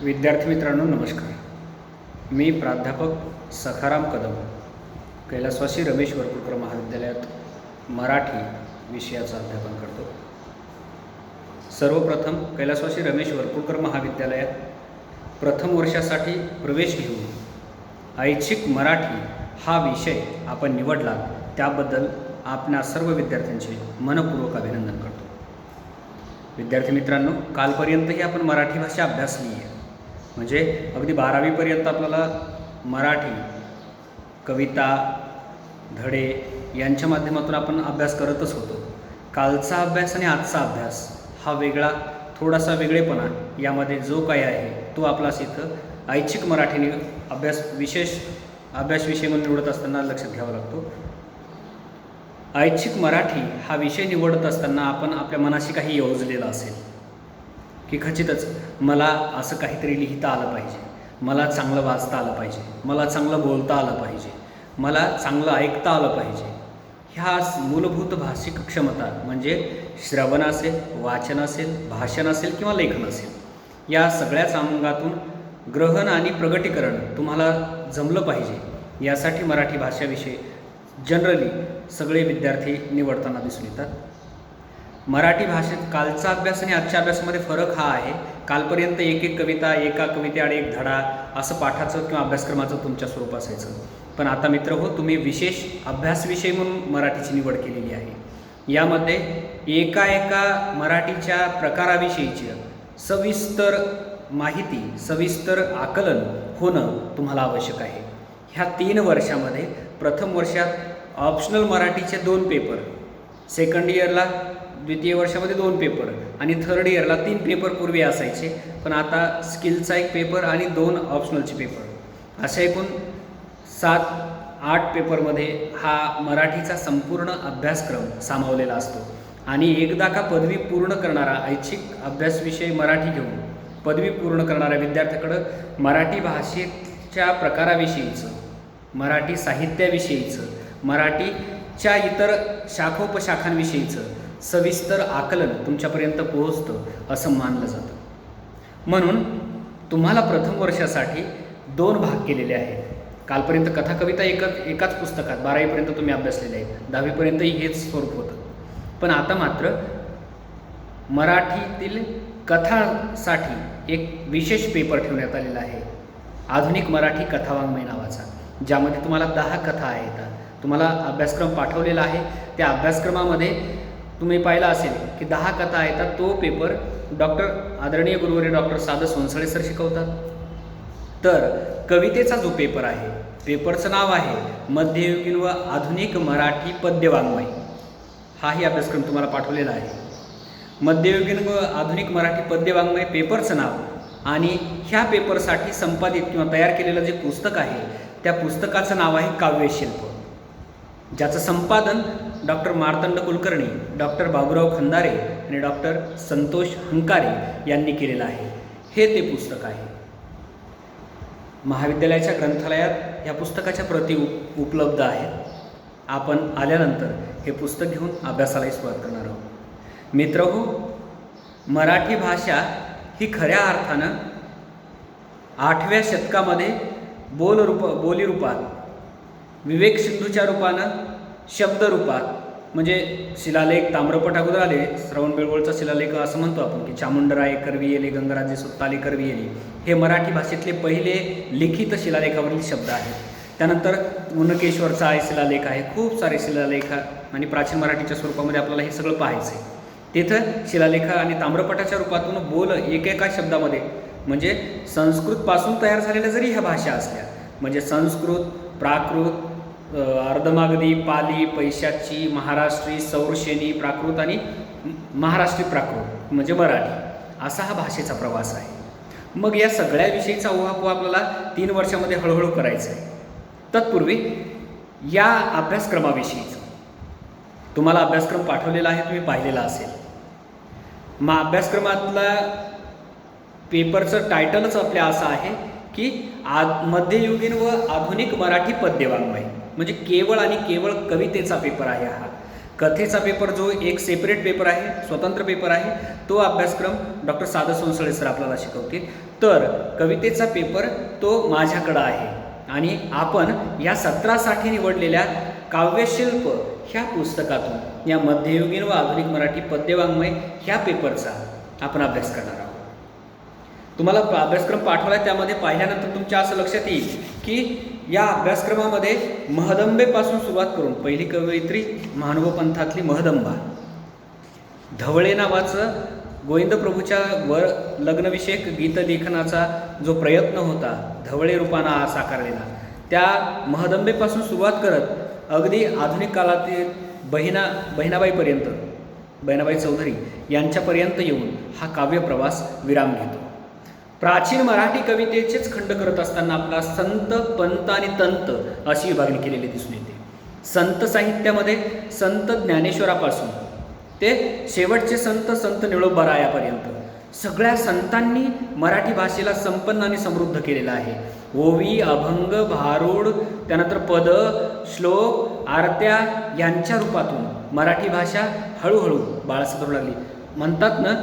विद्यार्थी मित्रांनो नमस्कार. मी प्राध्यापक सखाराम कदम, कैलासवासी रमेश वरपुडकर महाविद्यालयात मराठी विषयाचं अध्यापन करतो. सर्वप्रथम कैलासवासी रमेश वरपुडकर महाविद्यालयात प्रथम वर्षासाठी प्रवेश घेऊन ऐच्छिक मराठी हा विषय आपण निवडला त्याबद्दल आपणा सर्व विद्यार्थ्यांचे मनपूर्वक अभिनंदन करतो. विद्यार्थी मित्रांनो, कालपर्यंतही आपण मराठी भाषा अभ्यासली आहे. म्हणजे अगदी 12वीपर्यंत आपल्याला मराठी कविता धडे यांच्या माध्यमातून आपण अभ्यास करतच होतो. कालचा अभ्यास आणि आजचा अभ्यास हा वेगळा, थोडासा वेगळेपणा यामध्ये जो काही आहे तो आपलाच इथं ऐच्छिक मराठीने विशेष अभ्यास विषय म्हणून निवडत असताना लक्षात घ्यावा लागतो. ऐच्छिक मराठी हा विषय निवडत असताना आपण आपल्या मनाशी काही योजलेलं असेल की खचितच मला असं काहीतरी लिहिता आलं पाहिजे, मला चांगलं वाचता आलं पाहिजे, मला चांगलं बोलता आलं पाहिजे, मला चांगलं ऐकता आलं पाहिजे. ह्या मूलभूत भाषिक क्षमता म्हणजे श्रवण असेल, वाचन असेल, भाषण असेल किंवा लेखन असेल, या सगळ्याच अंगातून ग्रहण आणि प्रगटीकरण तुम्हाला जमलं पाहिजे. यासाठी मराठी भाषा विषय जनरली सगळे विद्यार्थी निवडताना दिसून येतात. मराठी भाषेत कालचा अभ्यास आणि आजच्या अभ्यासामध्ये फरक हा आहे, कालपर्यंत एक एक कविता, एका कवितेआड एक धडा असं पाठाचं किंवा अभ्यासक्रमाचं तुमच्या स्वरूप असायचं. पण आता मित्र हो, तुम्ही विशेष अभ्यास विषय म्हणून मराठीची निवड केलेली आहे. यामध्ये एका मराठीच्या प्रकाराविषयीची सविस्तर माहिती, सविस्तर आकलन होणं तुम्हाला आवश्यक आहे. ह्या 3 वर्षामध्ये प्रथम वर्षात ऑप्शनल मराठीचे 2 पेपर, सेकंड इयरला द्वितीय वर्षामध्ये 2 पेपर आणि थर्ड इयरला 3 पेपर पूर्वी असायचे. पण आता स्किलचा 1 पेपर आणि 2 ऑप्शनलचे पेपर, अशा एकूण 7-8 पेपरमध्ये हा मराठीचा संपूर्ण अभ्यासक्रम सामावलेला असतो. आणि एकदा का पदवी पूर्ण करणारा, ऐच्छिक अभ्यास विषय मराठी घेऊन पदवी पूर्ण करणाऱ्या विद्यार्थ्याकडं मराठी भाषेच्या प्रकाराविषयीचं, मराठी साहित्याविषयीचं, मराठीच्या इतर शाखोपशाखांविषयीचं सविस्तर आकलन तुमच्यापर्यंत पोहोचतं असं मानलं जातं. म्हणून तुम्हाला प्रथम वर्षासाठी 2 भाग केलेले आहेत. कालपर्यंत कथा कविता एकाच पुस्तकात 12वीपर्यंत तुम्ही अभ्यासलेले आहेत, 10वीपर्यंतही हेच स्वरूप होतं. पण आता मात्र मराठीतील कथासाठी एक विशेष पेपर ठेवण्यात आलेला आहे, आधुनिक मराठी कथावाङ्मय नावाचा, ज्यामध्ये तुम्हाला 10 कथा आहेत. तुम्हाला अभ्यासक्रम पाठवलेला आहे. त्या अभ्यासक्रमामध्ये तुम्ही पाहिला असेल की 10 कथा येतात. तो पेपर आदरणीय गुरुवर्य डॉक्टर साधू सोनसळे सर शिकवतात. तर कवितेचा जो पेपर आहे, पेपरचं नाव आहे मध्ययुगीन व आधुनिक मराठी पद्यवाङ्मय. हाही अभ्यासक्रम तुम्हाला पाठवलेला आहे. मध्ययुगीन व आधुनिक मराठी पद्यवाङ्मय पेपरचं नाव आणि ह्या पेपरसाठी संपादित किंवा तयार केलेलं जे पुस्तक आहे त्या पुस्तकाचं नाव आहे काव्यशिल्प, ज्याचं संपादन डॉक्टर मार्तंड कुलकर्णी, डॉक्टर बाबूराव खंदारे आणि डॉक्टर संतोष हंकारे यांनी केलेलं आहे. हे ते पुस्तक आहे. महाविद्यालयाच्या ग्रंथालयात ह्या पुस्तकाच्या प्रती उपलब्ध आहेत. आपण आल्यानंतर हे पुस्तक घेऊन अभ्यासालाही सुरुवात करणार आहोत. मित्रहो, मराठी भाषा ही खऱ्या अर्थानं 8व्या शतकामध्ये बोली रूपात, विवेक सिंधूच्या रूपानं, शब्द रूपात, म्हणजे शिलालेख, ताम्रपट अगोदर आले. श्रवणबेळगोळचा शिलालेख असं म्हणतो आपण की चामुंडराय करवी येले, गंगराजे सुत्ताले करवी येले, हे मराठी भाषेतले पहिले लिखित शिलालेखावरील शब्द आहेत. त्यानंतर मुनकेश्वरचा शिलालेख आहे. खूप सारे शिलालेख आणि प्राचीन मराठीच्या स्वरूपामध्ये आपल्याला हे सगळं पाहायचं आहे. तिथं शिलालेख आणि ताम्रपटाच्या रूपातून बोल एकेका शब्दामध्ये, म्हणजे संस्कृतपासून तयार झालेल्या जरी ह्या भाषा असल्या, म्हणजे संस्कृत, प्राकृत, अर्धमागधी, पाली, पैशाची, महाराष्ट्री, सौरसेनी प्राकृत आणि महाराष्ट्री प्राकृत म्हणजे मराठी, असा हा भाषेचा प्रवास आहे. मग या सगळ्याविषयीचा उहापोह आपल्याला 3 वर्षामध्ये हळूहळू करायचा आहे. तत्पूर्वी या अभ्यासक्रमाविषयीचं तुम्हाला अभ्यासक्रम पाठवलेला आहे, तुम्ही पाहिलेला असेल. मग अभ्यासक्रमातला पेपरचं टायटलच आपल्या असं आहे की मध्ययुगीन व आधुनिक मराठी पद्यवाङ्मय, म्हणजे केवळ आणि केवळ कवितेचा पेपर आहे हा. कथेचा पेपर जो एक सेपरेट पेपर आहे, स्वतंत्र पेपर आहे, तो अभ्यासक्रम डॉक्टर साधू सोनसळे सर आपल्याला शिकवतील. तर कवितेचा पेपर तो माझ्याकडं आहे आणि आपण या सत्रासाठी निवडलेल्या काव्यशिल्प ह्या पुस्तकातून या मध्ययुगीन व आधुनिक मराठी पद्यवाङ्मय ह्या पेपरचा आपण अभ्यास करणार आहोत. तुम्हाला अभ्यासक्रम पाठवला, त्यामध्ये पाहिल्यानंतर तुमच्या असं लक्षात येईल की या अभ्यासक्रमामध्ये महदंबेपासून सुरुवात करून पहिली कवयित्री महानुभाव पंथातली महदंबा, धवळे नावाचं गोविंद प्रभूच्या वर लग्नविषयक गीतलेखनाचा जो प्रयत्न होता धवळे रूपानं साकारलेला, त्या महदंबेपासून सुरुवात करत अगदी आधुनिक काळातील बहिणाबाईपर्यंत, बहिणाबाई चौधरी यांच्यापर्यंत येऊन हा काव्यप्रवास विराम घेतो. प्राचीन मराठी कवितेचेच खंड करत असताना आपला संत, पंत आणि तंत अशी विभागणी केलेली दिसून येते. संत साहित्यामध्ये संत ज्ञानेश्वरापासून ते शेवटचे संत निळोबारायापर्यंत सगळ्या संतांनी मराठी भाषेला संपन्न आणि समृद्ध केलेला आहे. ओवी, अभंग, भारूड, त्यानंतर पद, श्लोक, आरत्या यांच्या रूपातून मराठी भाषा हळूहळू बाळास करू लागली. म्हणतात ना,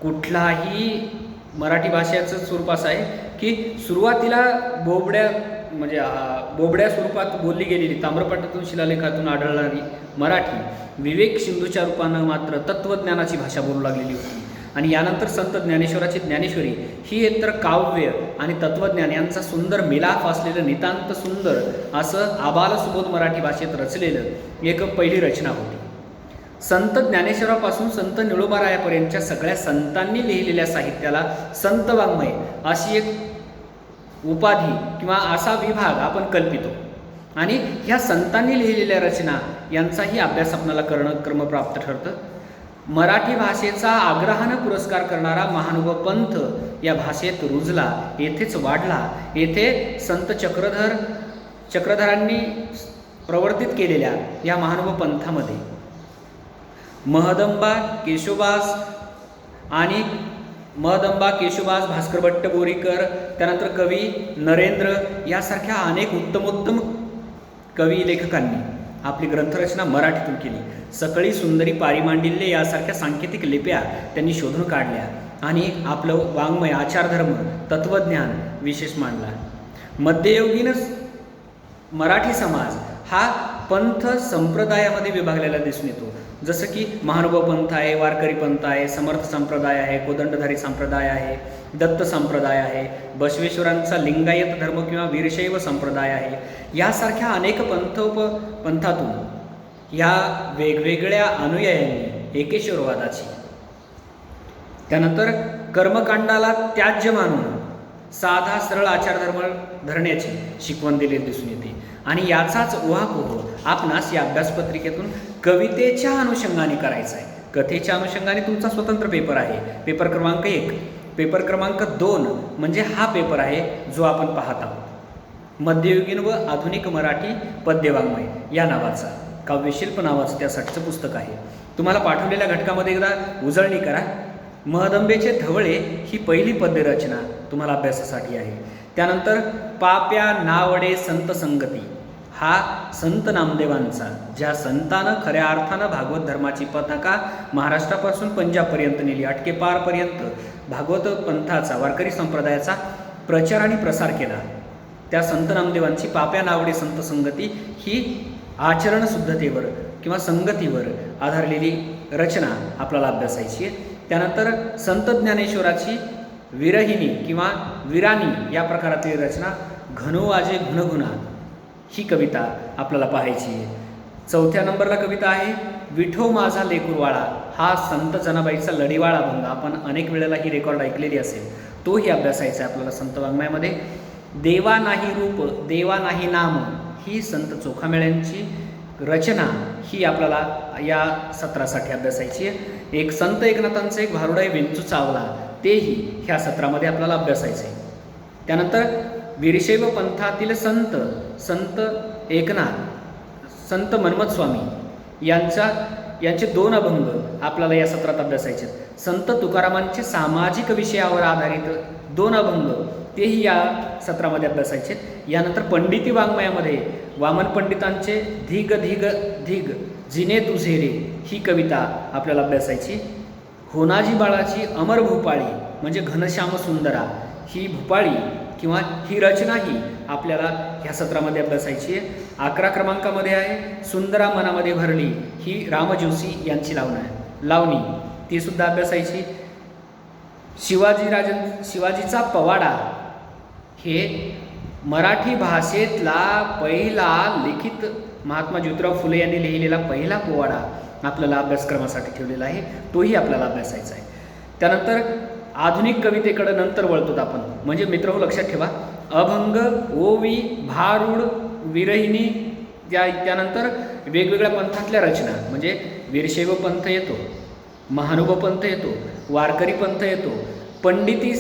कुठलाही मराठी भाषेचं स्वरूप असं आहे की सुरुवातीला बोबड्या स्वरूपात बोलली गेलेली, ताम्रपटातून शिलालेखातून आढळणारी मराठी विवेक सिंधूच्या रूपानं मात्र तत्त्वज्ञानाची भाषा बोलू लागलेली होती. आणि यानंतर संत ज्ञानेश्वराची ज्ञानेश्वरी ही एकतर काव्य आणि तत्त्वज्ञान यांचा सुंदर मिलाफ असलेलं नितांत सुंदर असं आबालसुबोध मराठी भाषेत रचलेलं एक पहिली रचना होती. संत ज्ञानेश्वरापासून संत निळोबारायापर्यंतच्या सगळ्या संतांनी लिहिलेल्या साहित्याला संत वाङ्मय अशी एक उपाधी किंवा असा विभाग आपण कल्पितो. आणि ह्या संतांनी लिहिलेल्या रचना यांचाही अभ्यास आपल्याला करणं क्रमप्राप्त ठरतं. मराठी भाषेचा आग्रहानं पुरस्कार करणारा महानुभाव पंथ या भाषेत रुजला, येथेच वाढला. येथे संत चक्रधरांनी प्रवर्तित केलेल्या या महानुभाव पंथामध्ये महदंबा, केशोबास, भास्कर भट्ट बोरीकर, त्यानंतर कवी नरेंद्र यासारख्या अनेक उत्तमोत्तम कवी लेखकांनी आपली ग्रंथरचना मराठीतून केली. सकळी, सुंदरी, पारिमांडिल्य यासारख्या सांकेतिक लिप्या त्यांनी शोधून काढल्या आणि आपलं वाङ्मय, आचारधर्म, तत्त्वज्ञान विशेष मांडला. मध्ययुगीन मराठी समाज हा पंथ संप्रदायामध्ये विभागलेला दिसून येतो. जसं की महानुभाव पंथ आहे, वारकरी पंथ आहे, समर्थ संप्रदाय आहे, कोदंडधारी संप्रदाय आहे, दत्त संप्रदाय आहे, बसवेश्वरांचा लिंगायत धर्म किंवा वीरशैव संप्रदाय आहे. यासारख्या अनेक पंथातून या वेगवेगळ्या अनुयायांनी एकेश्वरवादाची, त्यानंतर कर्मकांडाला त्याज्य मानून साधा सरळ आचारधर्म धरण्याची शिकवण दिलेली दिसून येते. आणि याचाच उहापोह आपणास या अभ्यासपत्रिकेतून कवितेच्या अनुषंगाने करायचा आहे. कथेच्या अनुषंगाने तुमचा स्वतंत्र पेपर आहे, पेपर क्रमांक 1. पेपर क्रमांक 2 म्हणजे हा पेपर आहे जो आपण पाहत आहोत, मध्ययुगीन व आधुनिक मराठी पद्यवाङ्मय या नावाचा, काव्यशिल्प नावाचं त्यासाठीचं पुस्तक आहे. तुम्हाला पाठवलेल्या घटकामध्ये एकदा उजळणी करा. महदंबेचे धवळे ही पहिली पद्यरचना तुम्हाला अभ्यासासाठी आहे. त्यानंतर पाप्या नावडे संत संगती हा संत नामदेवांचा, ज्या संतानं खऱ्या अर्थानं भागवत धर्माची पताका महाराष्ट्रापासून पंजाबपर्यंत नेली, अटकेपारपर्यंत भागवत पंथाचा, वारकरी संप्रदायाचा प्रचार आणि प्रसार केला, त्या संत नामदेवांची पाप्या नावडे संत संगती ही आचरणशुद्धतेवर किंवा संगतीवर आधारलेली रचना आपल्याला अभ्यासायची आहे. त्यानंतर संत ज्ञानेश्वराची विरहिणी किंवा विराणी या प्रकारातली रचना घनोवाजे गुणगुणा ही कविता आपल्याला पाहायची आहे. 4थ्या नंबरला कविता आहे विठो माझा लेकुरवाळा, हा संत जनाबाईचा लढीवाळा अभंग. आपण अनेक वेळेला ही रेकॉर्ड ऐकलेली असेल, तोही अभ्यासायचा आहे आपल्याला संत वाङ्मयामध्ये. देवा नाही रूप देवा नाही नाम ही संत चोखामेळ्यांची रचना ही आपल्याला या सत्रासाठी अभ्यासायची आहे. एक संत एकनाथांचं एक भारुड आहे विंचू चावला, तेही ह्या सत्रामध्ये आपल्याला अभ्यासायचं आहे. त्यानंतर वीरशैव पंथातील संत एकनाथ, संत मन्मथ स्वामी यांचे 2 अभंग आपल्याला या सत्रात अभ्यासायचे आहेत. संत तुकारामांचे सामाजिक विषयावर आधारित 2 अभंग तेही या सत्रामध्ये अभ्यासायचे. यानंतर पंडिती वाङ्मयामध्ये वामन पंडितांचे धीग धीग धीग जिने तुझे रे ही कविता आपल्याला अभ्यासायची. होनाजी बाळाची अमर भूपाळी म्हणजे घनश्याम सुंदरा ही भूपाळी किंवा ही रचनाही आपल्याला ह्या सत्रामध्ये अभ्यासायची आहे. 11 क्रमांकामध्ये आहे सुंदरा मनामध्ये भरली ही रामजोशी यांची लावणी ती सुद्धा अभ्यासायची. शिवाजीचा पवाडा हे मराठी भाषेतला पहिला लिखित महात्मा ज्योतिराव फुले यांनी लिहिलेला पहिला पोवाडा आपल्याला अभ्यासक्रमासाठी ठेवलेला आहे, तोही आपल्याला अभ्यासायचा आहे. त्यानंतर आधुनिक कवितेकडे नंतर वळतो आपण. म्हणजे मित्रहो लक्षात ठेवा, अभंग, ओवी, भारूड, विरहिणी त्यानंतर वेगवेगळ्या पंथातल्या रचना म्हणजे वीरशैव पंथ येतो, महानुभाव पंथ येतो, वारकरी पंथ येतो, पंडिती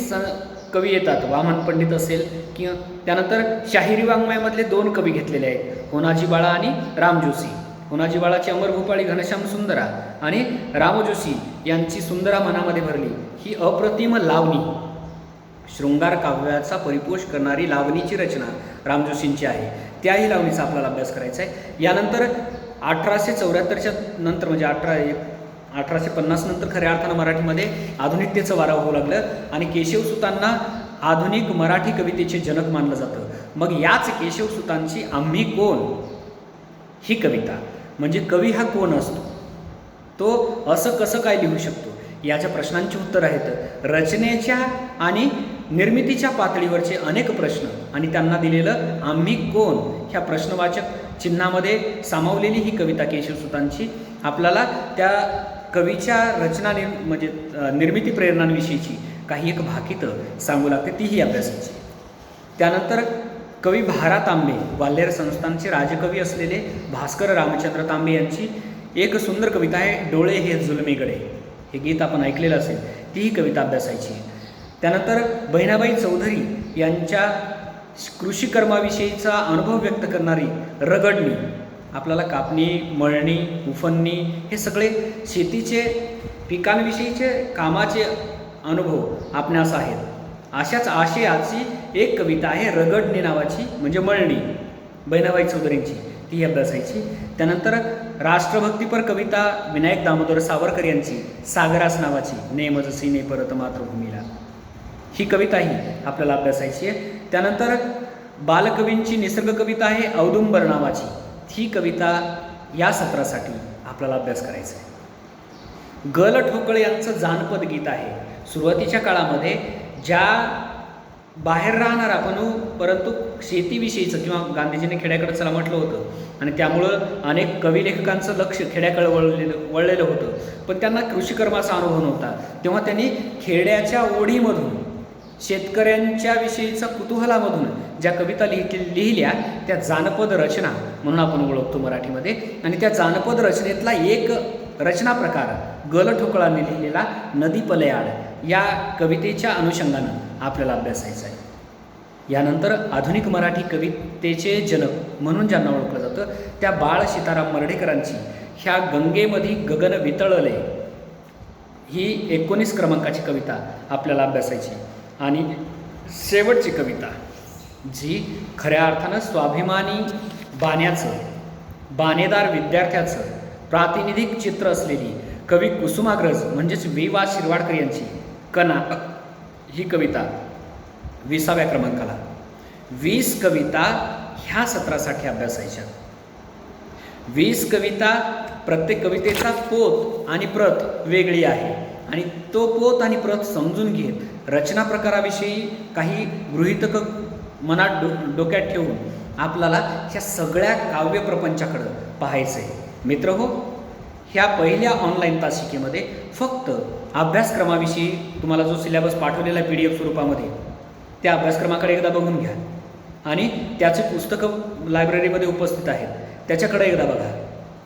कवी येतात, वामन पंडित असेल किंवा त्यानंतर शाहिरी वाङ्मयामधले 2 कवी घेतलेले आहेत, होनाजी बाळा आणि रामजोशी. होनाजी बाळाची अमर भूपाळी घनश्याम सुंदरा आणि रामजोशी यांची सुंदरा मनामध्ये भरली ही अप्रतिम लावणी, शृंगार काव्याचा परिपोष करणारी लावणीची रचना रामजोशींची आहे. त्याही लावणीचा आपल्याला अभ्यास करायचा आहे. यानंतर 1874च्या नंतर म्हणजे 1850 नंतर खऱ्या अर्थानं मराठीमध्ये आधुनिकतेचं वारा होऊ लागलं आणि केशवसुतांना आधुनिक मराठी कवितेचे जनक मानलं जातं. मग याच केशवसुतांची आम्ही कोण ही कविता म्हणजे कवी हा कोण असतो, तो असं कसं काय लिहू शकतो याच्या प्रश्नांची उत्तर आहेत. रचनेच्या आणि निर्मितीच्या पातळीवरचे अनेक प्रश्न आणि त्यांना दिलेलं आम्ही कोण ह्या प्रश्नवाचक चिन्हामध्ये सामावलेली ही कविता केशवसुतांची आपल्याला त्या कवीच्या रचना म्हणजे निर्मिती प्रेरणांविषयीची काही एक भाकितं सांगू लागते, तीही अभ्यासाची. त्यानंतर कवी भारा तांबे ग्वाल्हेर संस्थानचे राजकवी असलेले भास्कर रामचंद्र तांबे यांची एक सुंदर कविता आहे, डोळे हे जुलमीगडे. हे गीत आपण ऐकलेलं असेल, तीही कविता अभ्यासायची. त्यानंतर बहिणाबाई चौधरी यांच्या कृषीकर्माविषयीचा अनुभव व्यक्त करणारी रगडणी आपल्याला कापणी, मळणी, उफणणी हे सगळे शेतीचे पिकांविषयीचे कामाचे अनुभव आपणास आहेत. अशाच आशयाची एक कविता आहे रगडणी नावाची म्हणजे मळणी, बहिणाबाई चौधरींची, ती अभ्यासायची. त्यानंतर राष्ट्रभक्तीपर कविता विनायक दामोदर सावरकर यांची सागरास नावाची, नेम जसी ने परत मातृभूमीला, ही कविताही आपल्याला अभ्यासायची आहे. त्यानंतर बालकवींची निसर्ग कविता आहे औदुंबर नावाची, ही कविता या सत्रासाठी आपल्याला अभ्यास करायचा आहे. गल ठोकळे यांचं जानपद गीत आहे. सुरुवातीच्या काळामध्ये ज्या बाहेर राहणार आपण परंतु शेतीविषयीचं किंवा गांधीजींनी खेड्याकडे चला म्हटलं होतं आणि त्यामुळं अनेक कवी लेखकांचं लक्ष खेड्याकडे वळलेलं होतं, पण त्यांना कृषीकर्माचा अनुभव नव्हता. तेव्हा त्यांनी खेड्याच्या ओढीमधून शेतकऱ्यांच्या विषयीचा कुतूहलामधून ज्या कविता लिहिल्या त्या जानपद रचना म्हणून आपण ओळखतो मराठीमध्ये. आणि त्या जानपद रचनेतला एक रचना प्रकार गल ठोकळांनी लिहिलेला नदी पलयाड या कवितेच्या अनुषंगानं आपल्याला अभ्यासायचं आहे. यानंतर आधुनिक मराठी कवितेचे जनक म्हणून ज्यांना ओळखलं जातं त्या बाळ सीताराम मर्ढेकरांची ह्या गंगेमध्ये गगन वितळले ही 19 क्रमांकाची कविता आपल्याला अभ्यासायची. आणि शेवटची कविता जी खऱ्या अर्थानं स्वाभिमानी बाण्याचं, बाणेदार विद्यार्थ्याचं प्रातिनिधिक चित्र असलेली कवी कुसुमाग्रज म्हणजेच वि.वा. शिरवाडकर यांची कणा ही कविता 20व्या क्रमांकाला. 20 कविता ह्या सत्रासाठी अभ्यासायच्या. 20 कविता, प्रत्येक कवितेचा पोत आणि प्रत वेगळी आहे आणि तो पोत आणि प्रत समजून घेत रचना प्रकाराविषयी काही गृहीतक मनात डोक्यात ठेवून आपल्याला ह्या सगळ्या काव्यप्रपंचाकडं पाहायचं आहे. मित्रहो, ह्या पहिल्या ऑनलाईन तासिकेमध्ये फक्त अभ्यासक्रमाविषयी तुम्हाला जो सिलेबस पाठवलेला आहे PDF स्वरूपामध्ये त्या अभ्यासक्रमाकडे एकदा बघून घ्या आणि त्याचे पुस्तकं लायब्ररीमध्ये उपस्थित आहेत त्याच्याकडे एकदा बघा.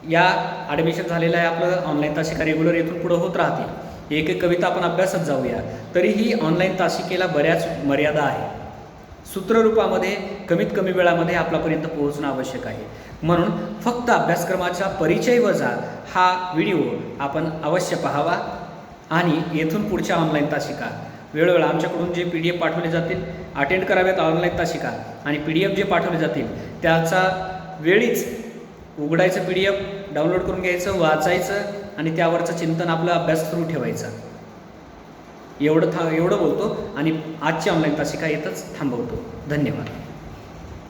या ॲडमिशन झालेलं आहे आपलं ऑनलाईन तासिका रेग्युलर इथून पुढं होत राहतील. एक एक कविता आपण अभ्यासत जाऊया. तरीही ऑनलाईन तासिकेला बऱ्याच मर्यादा आहे. सूत्ररूपामध्ये कमीत कमी वेळामध्ये आपल्यापर्यंत पोहोचणं आवश्यक आहे. म्हणून फक्त अभ्यासक्रमाचा परिचय वजा हा व्हिडिओ आपण अवश्य पाहावा आणि येथून पुढच्या ऑनलाईन तासिका वेळोवेळा आमच्याकडून जे PDF पाठवले जातील अटेंड कराव्यात ऑनलाईन तासिका आणि PDF जे पाठवले जातील त्याचा वेळीच उघडायचं PDF डाउनलोड करून घ्यायचं, वाचायचं आणि त्यावरचं चिंतन आपला अभ्यास सुरू ठेवायचा. एवढं बोलतो आणि आजची ऑनलाईन तासिका येतच थांबवतो. धन्यवाद.